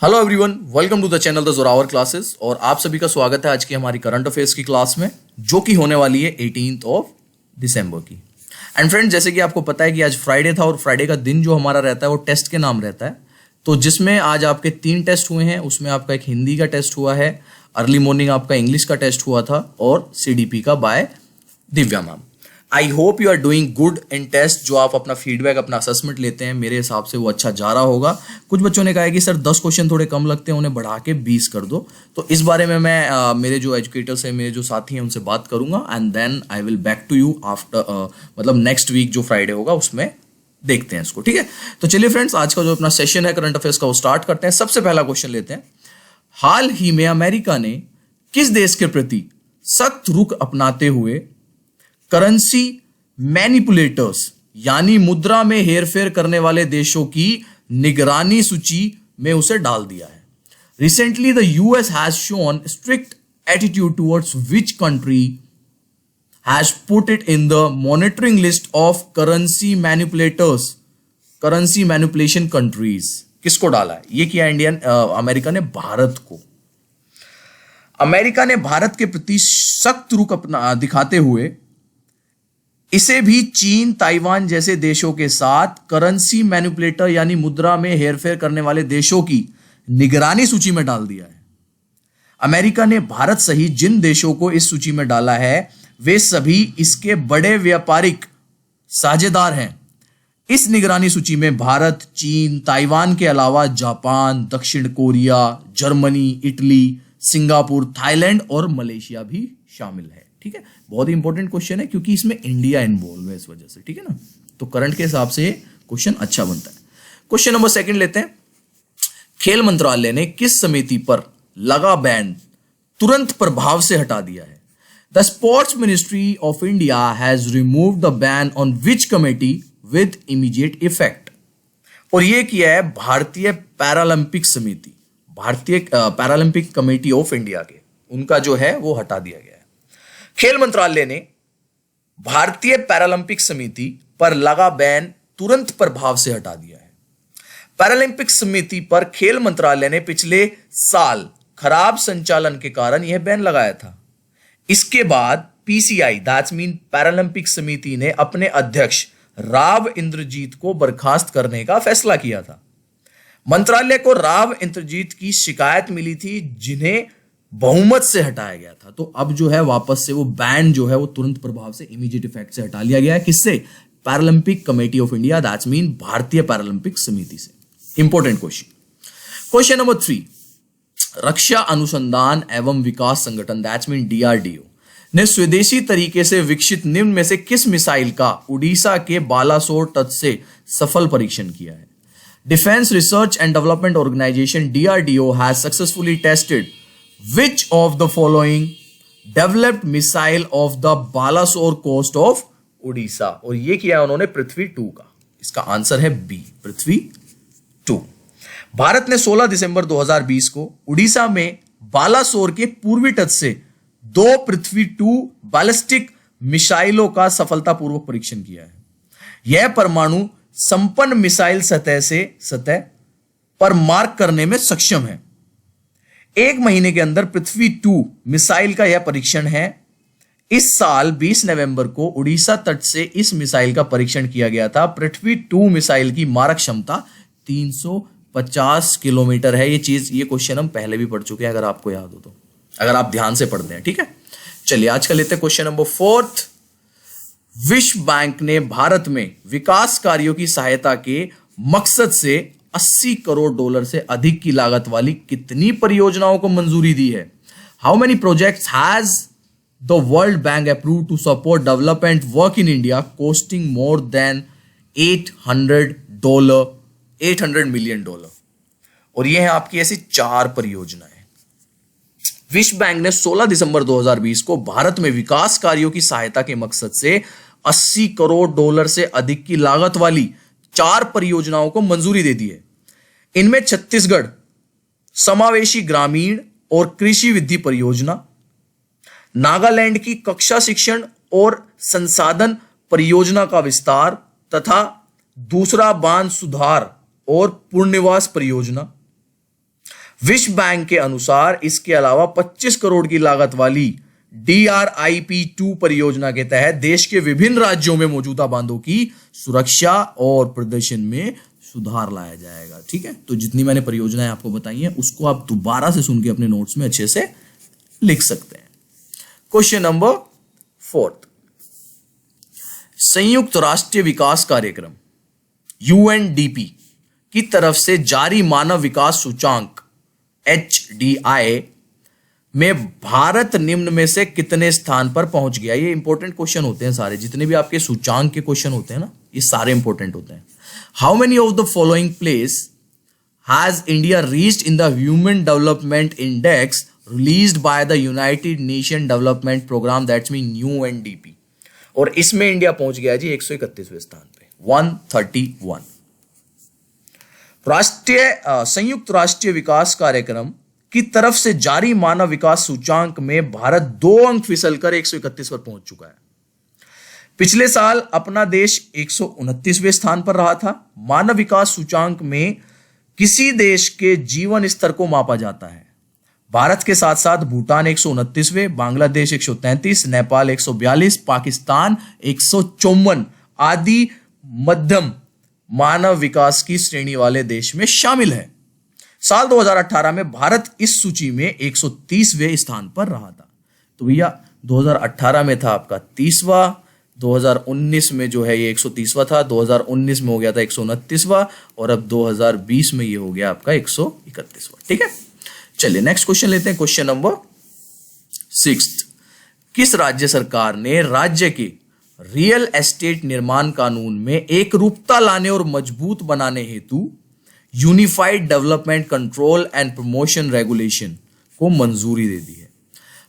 Hello everyone, welcome to the channel the Zorawar classes. और आप सभी का स्वागत है आज की हमारी करंट अफेयर्स की क्लास में, जो कि होने वाली है 18 दिसंबर की। एंड फ्रेंड्स, जैसे कि आपको पता है कि आज फ्राइडे था और फ्राइडे का दिन जो हमारा रहता है वो टेस्ट के नाम रहता है। तो जिसमें आज आपके 3 टेस्ट हुए हैं, उसमें आपका एक हिंदी का टेस्ट हुआ है, अर्ली मॉर्निंग आपका इंग्लिश का टेस्ट हुआ था और सीडीपी का by Divya ma'am. I hope you are doing good in test. जो आप अपना फीडबैक, अपना असेसमेंट लेते हैं, मेरे हिसाब से वो अच्छा जा रहा होगा। कुछ बच्चों ने कहा है कि सर 10 क्वेश्चन थोड़े कम लगते हैं, उन्हें बढ़ा के 20 कर दो। तो इस बारे में मैं मेरे जो एजुकेटर्स हैं, मेरे जो साथी हैं, उनसे बात करूंगा and then I will back to you after मतलब नेक्स्ट वीक जो फ्राइडे होगा उसमें देखते हैं इसको। ठीक है, तो चलिए फ्रेंड्स, आज का जो अपना सेशन है करंट अफेयर्स का वो स्टार्ट करते हैं। सबसे पहला क्वेश्चन लेते हैं। हाल ही में अमेरिका ने किस देश के प्रति सख्त रुख अपनाते हुए करेंसी मैनिपुलेटर्स यानी मुद्रा में हेरफेर करने वाले देशों की निगरानी सूची में उसे डाल दिया है? Recently the US has shown strict attitude towards which country has put it in the monitoring list of currency manipulators, currency manipulation countries. किसको डाला है? ये किया अमेरिका ने भारत को। अमेरिका ने भारत के प्रति सख्त रुख अपना दिखाते हुए इसे भी चीन, ताइवान जैसे देशों के साथ करेंसी मैनिपुलेटर यानी मुद्रा में हेरफेर करने वाले देशों की निगरानी सूची में डाल दिया है। अमेरिका ने भारत सहित जिन देशों को इस सूची में डाला है वे सभी इसके बड़े व्यापारिक साझेदार हैं। इस निगरानी सूची में भारत, चीन, ताइवान के अलावा जापान, दक्षिण Korea, Germany, Italy, Singapore, Thailand और मलेशिया भी शामिल है। ठीक है, बहुत ही इंपॉर्टेंट क्वेश्चन है क्योंकि इसमें इंडिया इन्वॉल्व है इस वजह से। ठीक है ना, तो करंट के हिसाब से क्वेश्चन अच्छा बनता है। क्वेश्चन नंबर 2 लेते हैं। खेल मंत्रालय ने किस समिति पर लगा बैन तुरंत प्रभाव से हटा दिया है? The sports ministry of India has removed the ban on which committee with immediate effect. और यह किया है भारतीय पैरालंपिक समिति, भारतीय पैरालंपिक कमेटी ऑफ इंडिया के, उनका जो है वो हटा दिया गया है। खेल मंत्रालय ने भारतीय पैरालंपिक समिति पर लगा बैन तुरंत प्रभाव से हटा दिया है। पैरालंपिक समिति पर खेल मंत्रालय ने पिछले साल खराब संचालन के कारण यह बैन लगाया था। इसके बाद पीसीआई दैट्स मीन पैरालंपिक समिति ने अपने अध्यक्ष राव इंद्रजीत को बर्खास्त करने का फैसला किया था। मंत्रालय को राव इंद्रजीत की शिकायत मिली थी जिन्हें बहुमत से हटाया गया था। तो अब जो है वापस से वो बैन जो है वो तुरंत प्रभाव से, इमीडिएट इफेक्ट से हटा लिया गया है। किससे? Paralympic committee of India that's mean भारतीय पैरालंपिक समिति से। Important question. Question number 3। रक्षा अनुसंधान एवं विकास संगठन दैट्स मीन डीआरडीओ ने स्वदेशी तरीके से विकसित निम्न में से किस मिसाइल का उड़ीसा के बालासोर तट से सफल परीक्षण किया है? Defence Research and Development Organisation DRDO has successfully tested Which of the following developed missile of the Balasore coast of Odisha? और ये किया उन्होंने पृथ्वी 2 का। इसका आंसर है बी, पृथ्वी 2। भारत ने 16 दिसंबर 2020 को उड़ीसा में बालासोर के पूर्वी तट से 2 पृथ्वी 2 बैलिस्टिक मिसाइलों का सफलतापूर्वक परीक्षण किया है। यह परमाणु संपन्न मिसाइल सतह पर मार्क करने में सक्षम है। 1 महीने के अंदर पृथ्वी 2 मिसाइल का यह परीक्षण है। इस साल 20 नवंबर को उड़ीसा तट से इस मिसाइल का परीक्षण किया गया था। पृथ्वी 2 मिसाइल की मारक क्षमता 350 किलोमीटर है। ये क्वेश्चन हम पहले भी पढ़ चुके हैं, अगर आपको याद हो तो, अगर आप ध्यान से पढ़ते हैं। ठीक है, चलिए आज का लेते हैं क्वेश्चन नंबर 4। विश्व बैंक ने भारत में विकास कार्यों की सहायता के मकसद से $80 करोड़ से अधिक की लागत वाली कितनी परियोजनाओं को मंजूरी दी है? How many projects has the World Bank approve to support development work in India costing more than $800 million? और ये है आपकी ऐसी 4 परियोजनाएं। विश्व बैंक ने 16 दिसंबर 2020 को भारत में विकास कार्यों की सहायता के मकसद से $80 करोड़ से अधिक की लागत वाली 4 परियोजनाओं को मंजूरी दे दी है। इनमें छत्तीसगढ़ समावेशी ग्रामीण और कृषि विधि परियोजना, नागालैंड की कक्षा शिक्षण और संसाधन परियोजना का विस्तार तथा दूसरा बांध सुधार और पुनर्निवास परियोजना, विश्व बैंक के अनुसार इसके अलावा 25 करोड़ की लागत वाली DRIP-2 परियोजना के तहत देश के विभिन्न राज्यों में मौजूदा बांधों की सुरक्षा और प्रदर्शन में सुधार लाया जाएगा। ठीक है, तो जितनी मैंने परियोजनाएं आपको बताई हैं उसको आप दोबारा से सुन के अपने नोट्स में अच्छे से लिख सकते हैं। क्वेश्चन नंबर 4, संयुक्त राष्ट्र विकास कार्यक्रम UNDP की तरफ से जारी मानव विकास सूचांक HDI में भारत निम्न में से कितने स्थान पर पहुंच गया? ये इंपॉर्टेंट क्वेश्चन होते हैं सारे, जितने भी आपके सूचांक के क्वेश्चन होते हैं ना, ये सारे इंपॉर्टेंट होते हैं। How many of the following place has India reached in the Human Development Index released by the United Nation Development Programme, that's mean UNDP, और इसमें इंडिया पहुंच गया जी 131वें स्थान पे, 131। संयुक्त राष्ट्रीय विकास कार्यक्रम की तरफ से जारी मानव विकास सूचांक में भारत 2 अंक फिसलकर 131 पर पहुंच चुका है। पिछले साल अपना देश 129वें स्थान पर रहा था। मानव विकास सूचांक में किसी देश के जीवन स्तर को मापा जाता है। भारत के साथ साथ भूटान 129वें, बांग्लादेश 133, नेपाल 142, पाकिस्तान 154 आदि मध्यम मानव विकास की श्रेणी वाले देश में शामिल है। साल 2018 में भारत इस सूची में 130वें स्थान पर रहा था। तो भैया 2018 में था आपका 30वां, 2019 में जो है ये 130वां था, 2019 में हो गया था 129वां, और अब 2020 में ये हो गया आपका 131वां। ठीक है, चलिए नेक्स्ट क्वेश्चन लेते हैं। क्वेश्चन नंबर 6, किस राज्य सरकार ने राज्य के रियल एस्टेट निर्माण कानून में एक रूपता लाने और मजबूत बनाने हेतु Unified Development Control and Promotion Regulation को मंजूरी दे दी है?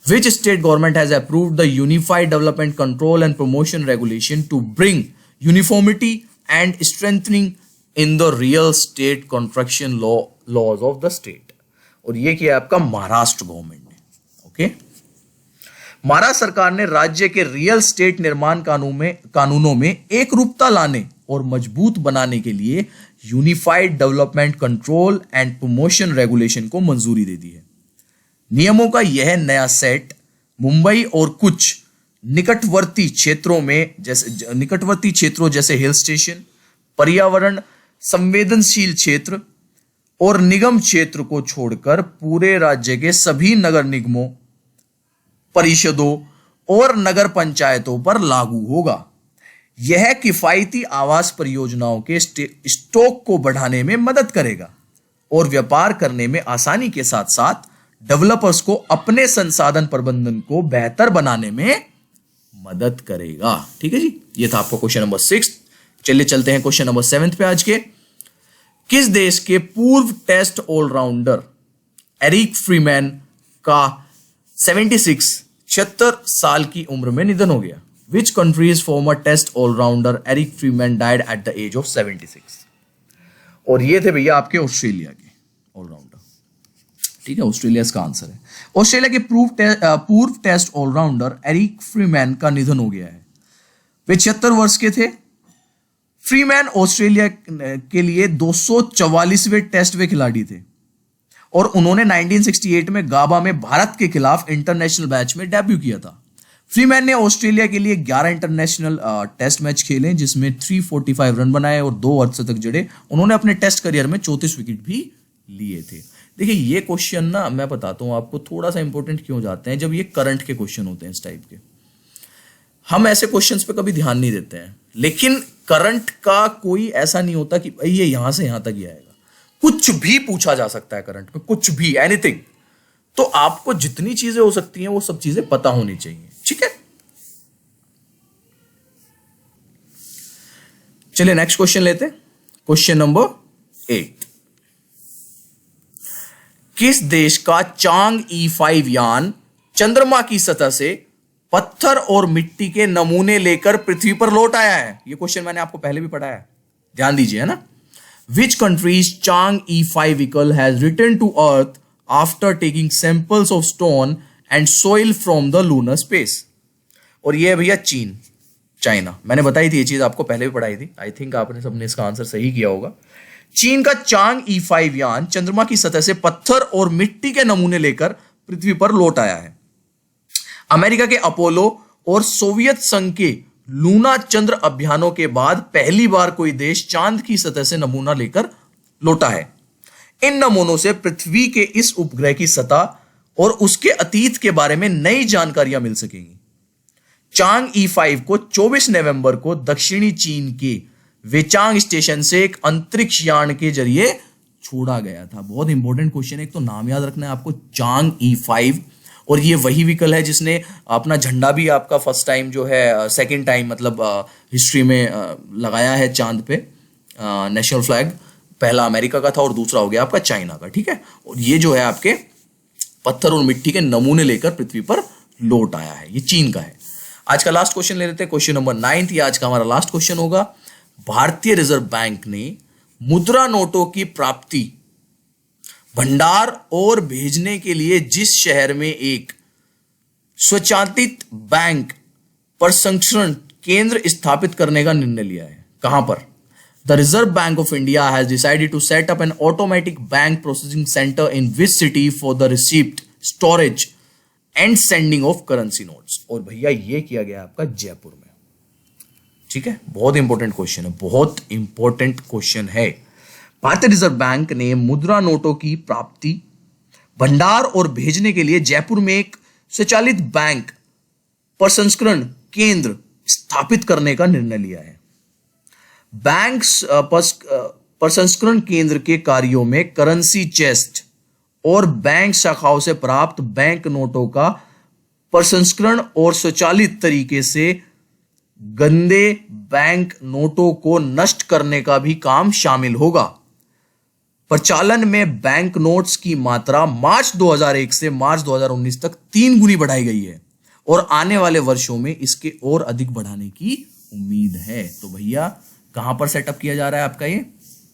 Which state government has approved the Unified Development Control and Promotion Regulation to bring uniformity and strengthening in the real estate construction laws of the state? और ये किया आपका Maharashtra government ने। ओके, महाराष्ट्र सरकार ने राज्य के रियल स्टेट निर्माण कानूनों में एक रूपता लाने और मजबूत बनाने के लिए unified Development Control and Promotion Regulation को मंजूरी दे दी है। नियमों का यह नया सेट मुंबई और कुछ निकटवर्ती क्षेत्रों जैसे हिल स्टेशन, पर्यावरण संवेदनशील क्षेत्र और निगम क्षेत्र को छोड़कर पूरे राज्य के सभी नगर निगमों, परिषदों और नगर पंचायतों पर लागू होगा। यह किफायती आवास परियोजनाओं के स्टॉक को बढ़ाने में मदद करेगा और व्यापार करने में आसानी के साथ साथ डेवलपर्स को अपने संसाधन प्रबंधन को बेहतर बनाने में मदद करेगा। ठीक है जी, ये था आपका क्वेश्चन नंबर 6। चलिए चलते हैं क्वेश्चन नंबर 7 पे आज के। किस देश के पूर्व टेस्ट ऑलराउंडर एरिक फ्रीमैन का 76 साल की उम्र में निधन हो गया? Which country's former test all-rounder Eric Freeman died at the age of 76? और ये थे भैया आपके ऑस्ट्रेलिया के ऑलराउंडर। ठीक है, ऑस्ट्रेलिया इसका आंसर है। ऑस्ट्रेलिया के पूर्व टेस्ट ऑलराउंडर एरिक फ्रीमैन का निधन हो गया है। वे 76 वर्ष के थे। फ्रीमैन ऑस्ट्रेलिया के लिए 244वें टेस्ट वे खिलाड़ी थे और उन्होंने 1968 में गाबा में भारत के खिलाफ इंटरनेशनल मैच में डेब्यू किया था। फ्रीमैन ने ऑस्ट्रेलिया के लिए 11 इंटरनेशनल टेस्ट मैच खेले जिसमें 345 रन बनाए और 2 अर्धशतक जड़े। उन्होंने अपने टेस्ट करियर में 34 विकेट भी लिए थे। देखिए ये क्वेश्चन ना मैं बताता हूं आपको थोड़ा सा इंपॉर्टेंट क्यों जाते हैं जब ये करंट के क्वेश्चन होते हैं इस टाइप के। हम ऐसे क्वेश्चंस पे कभी ध्यान नहीं देते हैं, लेकिन करंट का कोई ऐसा नहीं होता कि भाई ये यहां से यहां तक ही आएगा। कुछ भी पूछा जा सकता है करंट में, कुछ भी, एनीथिंग। तो आपको जितनी चीजें हो सकती हैं वो सब चीजें पता होनी चाहिए। ठीक है, चलिए नेक्स्ट क्वेश्चन लेते हैं। क्वेश्चन नंबर 8, किस देश का चांग E5 यान चंद्रमा की सतह से पत्थर और मिट्टी के नमूने लेकर पृथ्वी पर लौट आया है? ये क्वेश्चन मैंने आपको पहले भी पढ़ा है, ध्यान दीजिए, है ना। Which country's Chang E5 vehicle has returned to Earth after taking samples of stone and soil from the lunar space? और ये है भैया चीन, चाइना। मैंने बताई थी ये चीज आपको पहले भी पढ़ाई थी। आई थिंक आपने सबने इसका आंसर सही किया होगा। चीन का चांग E5 यान चंद्रमा की सतह से पत्थर और मिट्टी के नमूने लेकर पृथ्वी पर लौट आया है। अमेरिका के अपोलो और सोवियत संघ के लूना चंद्र अभियानों के बाद पहली बार कोई देश चांद की सतह से नमूना लेकर लौटा है। इन नमूनों से पृथ्वी के इस उपग्रह की सतह और उसके अतीत के बारे में नई जानकारियां मिल सकेंगी। चांग E5 को 24 नवंबर को दक्षिणी चीन के वेचांग स्टेशन से एक अंतरिक्ष यान के जरिए छोड़ा गया था। बहुत इंपॉर्टेंट क्वेश्चन है, एक तो नाम याद रखना है आपको, चांग E5, और ये वही व्हीकल है जिसने अपना झंडा भी आपका फर्स्ट टाइम जो है, सेकेंड टाइम मतलब हिस्ट्री में लगाया है चांद पे, नेशनल फ्लैग। पहला अमेरिका का था और दूसरा हो गया आपका चाइना का, ठीक है। और ये जो है आपके पत्थर और मिट्टी के नमूने लेकर पृथ्वी पर लौट आया है, ये चीन का है। आज का लास्ट क्वेश्चन ले लेते हैं, क्वेश्चन नंबर 9। ये आज का हमारा लास्ट क्वेश्चन होगा। भारतीय रिजर्व बैंक ने मुद्रा नोटों की प्राप्ति, भंडार और भेजने के लिए जिस शहर में एक स्वचालित बैंक प्रसंस्करण केंद्र स्थापित करने का निर्णय लिया है, कहां पर? The Reserve Bank of India has decided to set up an automatic bank processing centre in which city for the receipt, storage and sending of currency notes. और भैया ये किया गया आपका जयपुर में, ठीक है। बहुत इंपॉर्टेंट क्वेश्चन है, बहुत इंपॉर्टेंट क्वेश्चन है। भारतीय रिजर्व बैंक ने मुद्रा नोटों की प्राप्ति, भंडार और भेजने के लिए जयपुर में एक स्वचालित बैंक प्रसंस्करण केंद्र स्थापित करने का निर्णय लिया है। बैंक प्रसंस्करण केंद्र के कार्यों में करेंसी चेस्ट और बैंक शाखाओं से प्राप्त बैंक नोटों का प्रसंस्करण और स्वचालित तरीके से गंदे बैंक नोटों को नष्ट करने का भी काम शामिल होगा। प्रचलन में बैंक नोट्स की मात्रा मार्च 2001 से मार्च 2019 तक 3 गुनी बढ़ाई गई है और आने वाले वर्षों में इसके और अधिक बढ़ाने की उम्मीद है। तो भैया कहां पर सेटअप किया जा रहा है आपका? ये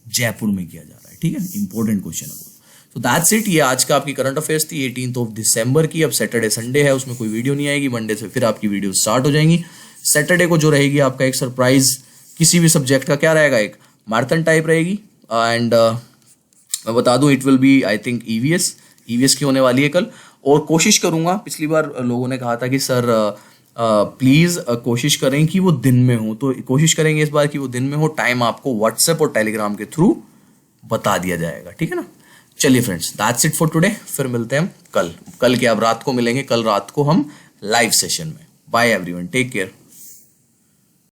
जयपुर में किया जा रहा है, ठीक है। इंपॉर्टेंट क्वेश्चन है। तो दैट्स इट। ये आज का आपकी करंट अफेयर्स थी 18 दिसंबर की। अब सैटरडे संडे है, उसमें कोई वीडियो नहीं आएगी। मंडे से फिर आपकी वीडियो स्टार्ट हो जाएंगी। सैटरडे को जो रहेगी आपका एक सरप्राइज किसी भी सब्जेक्ट का क्या रहेगा, एक मैराथन टाइप रहेगी। एंड मैं बता दूं it will be I think EVS की होने वाली है कल। और कोशिश करूंगा, पिछली बार लोगों ने कहा था कि सर प्लीज कोशिश करें कि वो दिन में हो, तो कोशिश करेंगे इस बार कि वो दिन में हो। टाइम आपको व्हाट्सएप और टेलीग्राम के थ्रू बता दिया जाएगा, ठीक है ना। चलिए friends, that's it for today. फिर मिलते हैं कल के, अब रात को मिलेंगे, कल रात को हम लाइव सेशन में। Bye everyone, take care.